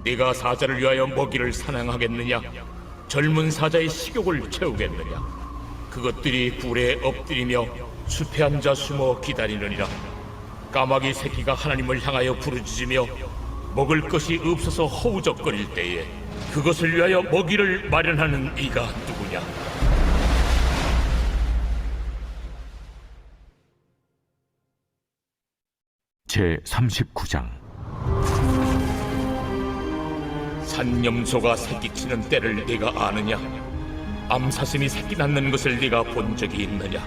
네가 사자를 위하여 먹이를 사냥하겠느냐? 젊은 사자의 식욕을 채우겠느냐? 그것들이 굴에 엎드리며 숲에 앉아 숨어 기다리느니라. 까마귀 새끼가 하나님을 향하여 부르짖으며 먹을 것이 없어서 허우적거릴 때에 그것을 위하여 먹이를 마련하는 이가 누구냐? 제 39장. 산염소가 새끼치는 때를 네가 아느냐? 암사슴이 새끼 낳는 것을 네가 본 적이 있느냐?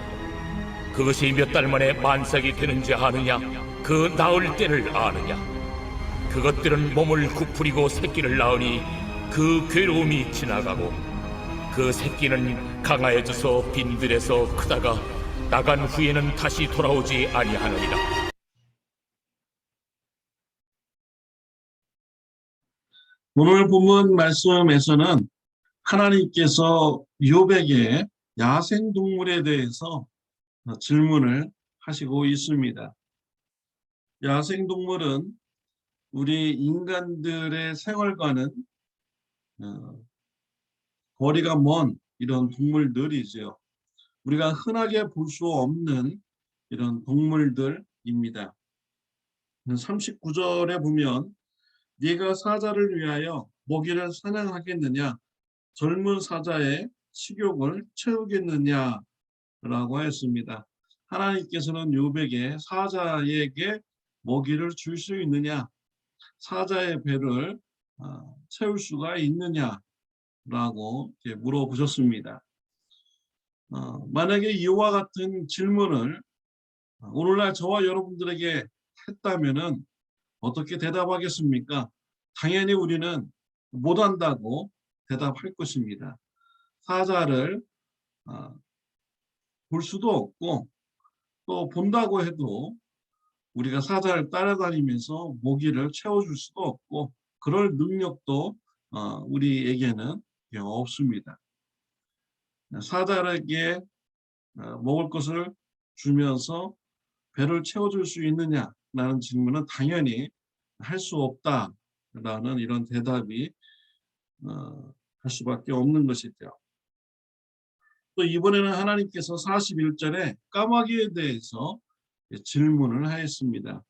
그것이 몇 달 만에 만삭이 되는지 아느냐? 그 낳을 때를 아느냐? 그것들은 몸을 구부리고 새끼를 낳으니 그 괴로움이 지나가고 그 새끼는 강하여져서 빈들에서 크다가 나간 후에는 다시 돌아오지 아니하느니라. 오늘 본문 말씀에서는 하나님께서 욥에게 야생동물에 대해서 질문을 하시고 있습니다. 야생동물은 우리 인간들의 생활과는 거리가 먼 이런 동물들이죠. 우리가 흔하게 볼 수 없는 이런 동물들입니다. 39절에 보면 네가 사자를 위하여 먹이를 사냥하겠느냐? 젊은 사자의 식욕을 채우겠느냐? 라고 했습니다. 하나님께서는 욥에게 사자에게 먹이를 줄 수 있느냐? 사자의 배를 채울 수가 있느냐? 라고 물어보셨습니다. 만약에 이와 같은 질문을 오늘날 저와 여러분들에게 했다면은 어떻게 대답하겠습니까? 당연히 우리는 못한다고 대답할 것입니다. 사자를 볼 수도 없고 또 본다고 해도 우리가 사자를 따라다니면서 먹이를 채워줄 수도 없고 그럴 능력도 우리에게는 없습니다. 사자에게 먹을 것을 주면서 배를 채워줄 수 있느냐라는 질문은 당연히 할 수 없다라는 이런 대답이 할 수밖에 없는 것이죠. 또 이번에는 하나님께서 41절에 까마귀에 대해서 질문을 하였습니다.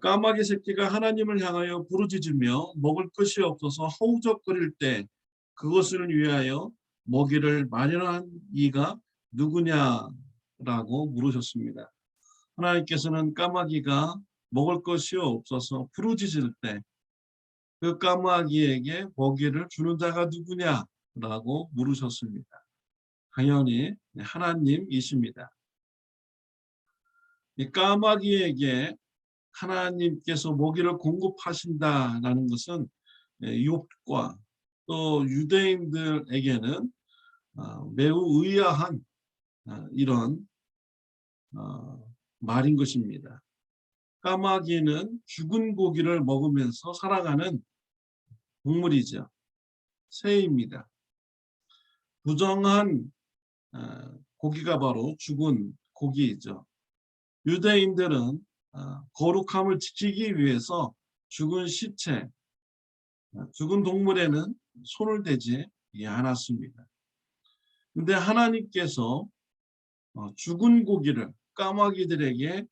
까마귀 새끼가 하나님을 향하여 부르짖으며 먹을 것이 없어서 허우적거릴 때 그것을 위하여 먹이를 마련한 이가 누구냐라고 물으셨습니다. 하나님께서는 까마귀가 먹을 것이 없어서 부르짖을 때 그 까마귀에게 먹이를 주는 자가 누구냐라고 물으셨습니다. 당연히 하나님이십니다. 이 까마귀에게 하나님께서 먹이를 공급하신다라는 것은 욥과 또 유대인들에게는 매우 의아한 이런 말인 것입니다. 까마귀는 죽은 고기를 먹으면서 살아가는 동물이죠. 새입니다. 부정한 고기가 바로 죽은 고기이죠. 유대인들은 거룩함을 지키기 위해서 죽은 시체, 죽은 동물에는 손을 대지 않았습니다. 그런데 하나님께서 죽은 고기를 까마귀들에게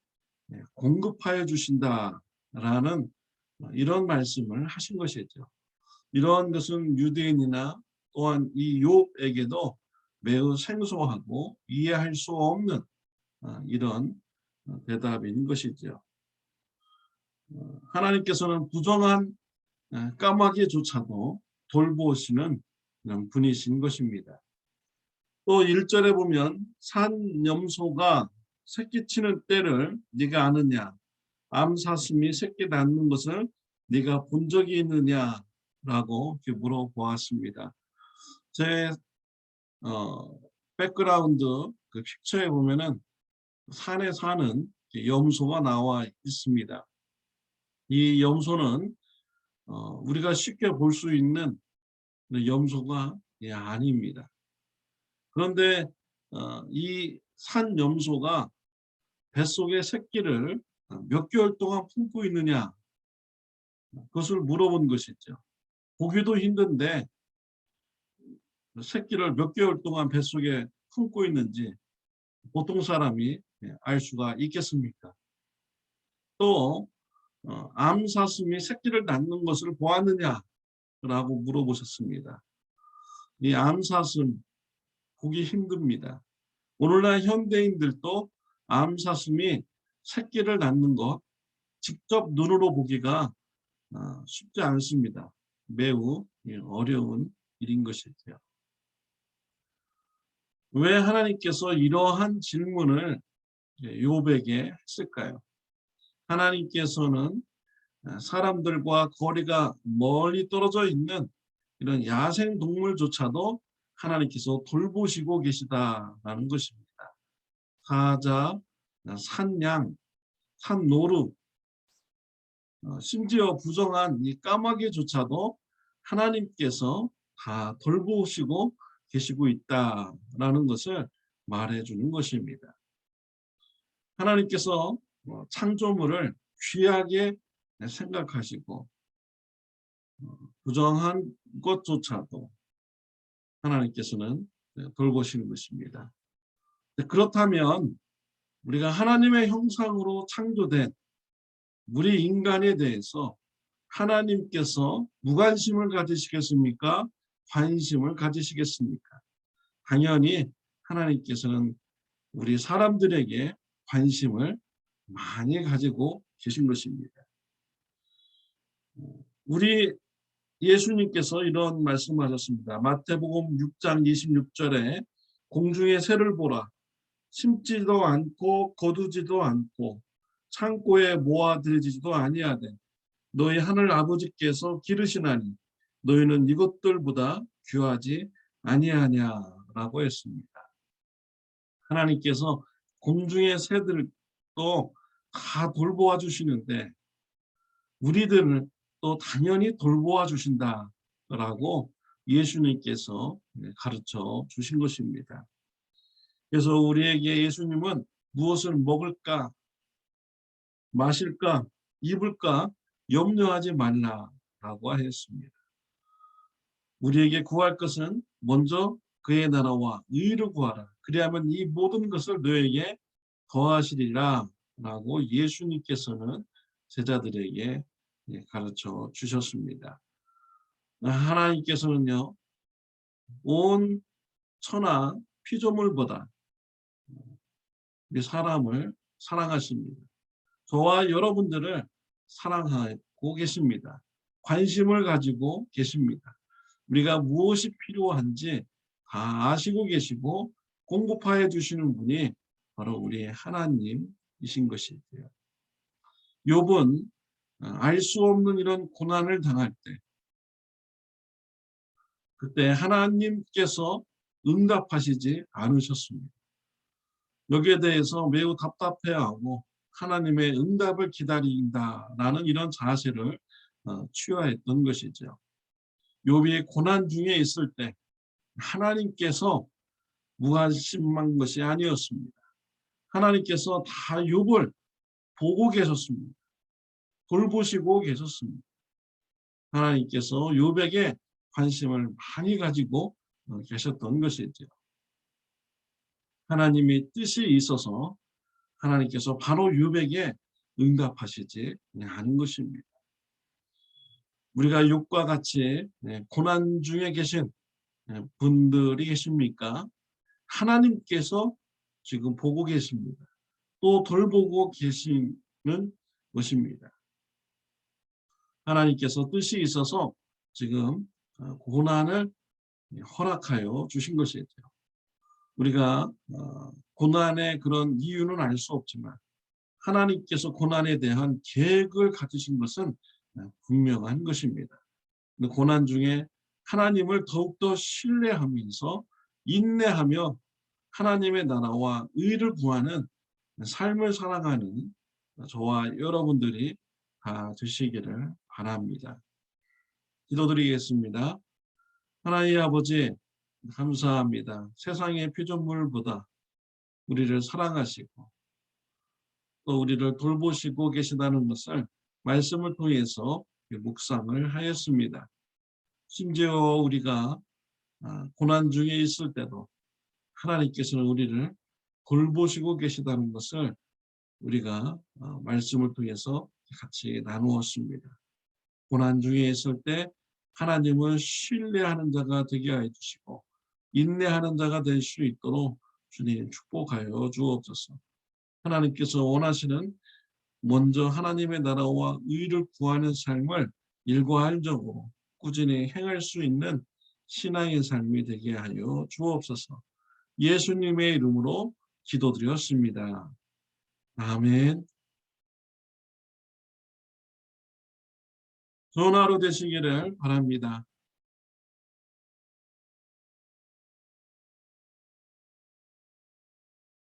공급하여 주신다라는 이런 말씀을 하신 것이죠. 이러한 것은 유대인이나 또한 이 욥에게도 매우 생소하고 이해할 수 없는 이런 대답인 것이죠. 하나님께서는 부정한 까마귀조차도 돌보시는 분이신 것입니다. 또 1절에 보면 산염소가 새끼치는 때를 네가 아느냐? 암사슴이 새끼 낳는 것을 네가 본 적이 있느냐라고 물어보았습니다. 제 백그라운드 그 픽처에 보면은 산에 사는 염소가 나와 있습니다. 이 염소는 우리가 쉽게 볼 수 있는 염소가 아닙니다. 그런데 이 산 염소가 뱃속에 새끼를 몇 개월 동안 품고 있느냐? 그것을 물어본 것이죠. 보기도 힘든데 새끼를 몇 개월 동안 뱃속에 품고 있는지 보통 사람이 알 수가 있겠습니까? 또 암사슴이 새끼를 낳는 것을 보았느냐라고 물어보셨습니다. 이 암사슴 보기 힘듭니다. 오늘날 현대인들도 암사슴이 새끼를 낳는 것 직접 눈으로 보기가 쉽지 않습니다. 매우 어려운 일인 것이죠. 왜 하나님께서 이러한 질문을 욥에게 했을까요? 하나님께서는 사람들과 거리가 멀리 떨어져 있는 이런 야생 동물조차도 하나님께서 돌보시고 계시다라는 것입니다. 사자, 산양, 산노루, 심지어 부정한 이 까마귀조차도 하나님께서 다 돌보시고 계시고 있다라는 것을 말해주는 것입니다. 하나님께서 창조물을 귀하게 생각하시고 부정한 것조차도 하나님께서는 돌보시는 것입니다. 그렇다면 우리가 하나님의 형상으로 창조된 우리 인간에 대해서 하나님께서 무관심을 가지시겠습니까? 관심을 가지시겠습니까? 당연히 하나님께서는 우리 사람들에게 관심을 많이 가지고 계신 것입니다. 우리 예수님께서 이런 말씀하셨습니다. 마태복음 6장 26절에 공중의 새를 보라. 심지도 않고 거두지도 않고 창고에 모아들이지도 아니하되 너희 하늘 아버지께서 기르시나니 너희는 이것들보다 귀하지 아니하냐라고 했습니다. 하나님께서 공중의 새들도 다 돌보아 주시는데 우리들은 또 당연히 돌보아 주신다라고 예수님께서 가르쳐 주신 것입니다. 그래서 우리에게 예수님은 무엇을 먹을까, 마실까, 입을까 염려하지 말라라고 하였습니다. 우리에게 구할 것은 먼저 그의 나라와 의를 구하라. 그리하면 이 모든 것을 너에게 더하시리라 라고 예수님께서는 제자들에게 가르쳐 주셨습니다. 하나님께서는요, 온 천하 피조물보다 우리 사람을 사랑하십니다. 저와 여러분들을 사랑하고 계십니다. 관심을 가지고 계십니다. 우리가 무엇이 필요한지 다 아시고 계시고 공급하여 주시는 분이 바로 우리 하나님이신 것이지요. 욥은 알 수 없는 이런 고난을 당할 때 그때 하나님께서 응답하시지 않으셨습니다. 여기에 대해서 매우 답답해하고 하나님의 응답을 기다린다라는 이런 자세를 취하했던 것이죠. 욥이 고난 중에 있을 때 하나님께서 무관심한 것이 아니었습니다. 하나님께서 다 욥을 보고 계셨습니다. 돌보시고 계셨습니다. 하나님께서 욥에게 관심을 많이 가지고 계셨던 것이죠. 하나님이 뜻이 있어서 하나님께서 바로 욥에게 응답하시지 않은 것입니다. 우리가 욥과 같이 고난 중에 계신 분들이 계십니까? 하나님께서 지금 보고 계십니다. 또 돌보고 계시는 것입니다. 하나님께서 뜻이 있어서 지금 고난을 허락하여 주신 것이죠. 우리가 고난의 그런 이유는 알 수 없지만 하나님께서 고난에 대한 계획을 가지신 것은 분명한 것입니다. 고난 중에 하나님을 더욱더 신뢰하면서 인내하며 하나님의 나라와 의를 구하는 삶을 살아가는 저와 여러분들이 다 되시기를 바랍니다. 기도드리겠습니다. 하나님 아버지 감사합니다. 세상의 피조물보다 우리를 사랑하시고 또 우리를 돌보시고 계시다는 것을 말씀을 통해서 묵상을 하였습니다. 심지어 우리가 고난 중에 있을 때도 하나님께서는 우리를 돌보시고 계시다는 것을 우리가 말씀을 통해서 같이 나누었습니다. 고난 중에 있을 때 하나님을 신뢰하는 자가 되게 하여 주시고 인내하는 자가 될 수 있도록 주님 축복하여 주옵소서. 하나님께서 원하시는 먼저 하나님의 나라와 의를 구하는 삶을 일과할적으로 꾸준히 행할 수 있는 신앙의 삶이 되게 하여 주옵소서. 예수님의 이름으로 기도드렸습니다. 아멘. 좋은 하루 되시기를 바랍니다.